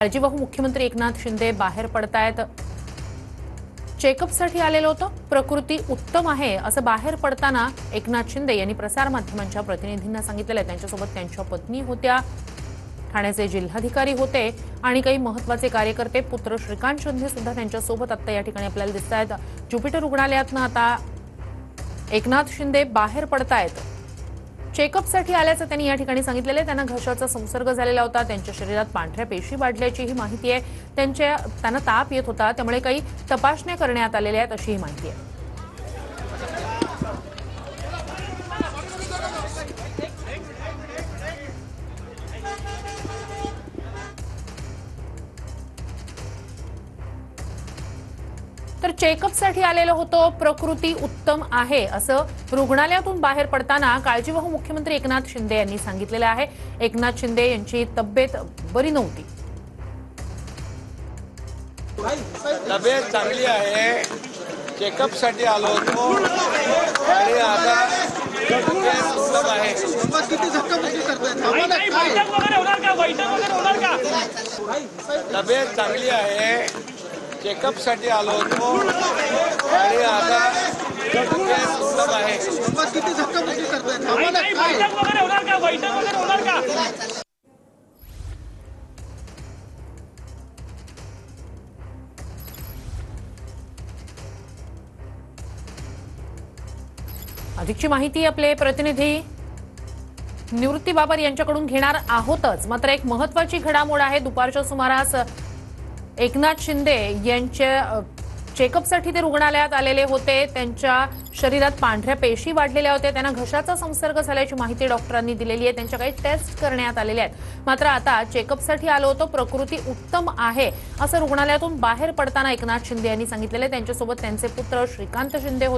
काळजीवाहू मुख्यमंत्री एकनाथ शिंदे बाहेर पडतायत। चेकअपसाठी आलेलं होतं, प्रकृती उत्तम आहे असं बाहेर पडताना एकनाथ शिंदे यांनी प्रसार माध्यमांच्या प्रतिनिधींना सांगितलेलं आहे। त्यांच्यासोबत त्यांच्या पत्नी होत्या, ठाण्याचे जिल्हाधिकारी होते आणि काही महत्त्वाचे कार्यकर्ते, पुत्र श्रीकांत शिंदे सुद्धा त्यांच्यासोबत आता या ठिकाणी आपल्याला दिसतायत। ज्युपिटर रुग्णालयातून आता एकनाथ शिंदे बाहेर पडतायत। चेकअपसाठी आल्याचं त्यांनी या ठिकाणी सांगितलेलं आहे। त्यांना घशाचा संसर्ग झालेला होता, त्यांच्या शरीरात पांढऱ्या पेशी वाढल्याची ही माहिती आहे। त्यांना ताप येत होता, त्यामुळे काही तपासण्या करण्यात आलेल्या आहेत अशी ही माहिती आहे। तर चेकअपसाठी आलेलं होतं, प्रकृती उत्तम आहे असं रुग्णालयातून बाहेर पडताना काळजीवाहू मुख्यमंत्री एकनाथ शिंदे यांनी सांगितलेलं आहे। एकनाथ शिंदे यांची तब्येत बरी नव्हती। तब्येत चांगली आहे, चेकअपसाठी आलो होतो आणि आता तब्येत उत्तम आहे। तब्येत चांगली आहे, चेकअपसाठी आलो होतो आणि आता तब्येत उत्तम आहे। अधिकची माहिती आपले प्रतिनिधी निवृत्ती बाबर यांच्याकडून घेणार आहोतच। मात्र एक महत्त्वाची घडामोड आहे। दुपारच्या सुमारास एकनाथ शिंदे यांच्या चेकअपसाठी ते रुग्णालयात आलेले होते। त्यांच्या शरीरात पांढऱ्या पेशी वाढलेल्या होत्या, त्यांना घशाचा संसर्ग झाल्याची माहिती डॉक्टरांनी दिलेली आहे। त्यांच्या काही टेस्ट करण्यात आलेल्या आहेत। मात्र आता चेकअपसाठी आलो होतो, प्रकृती उत्तम आहे असं रुग्णालयातून बाहेर पडताना एकनाथ शिंदे यांनी सांगितलेलं आहे। त्यांच्यासोबत त्यांचे पुत्र श्रीकांत शिंदे होते।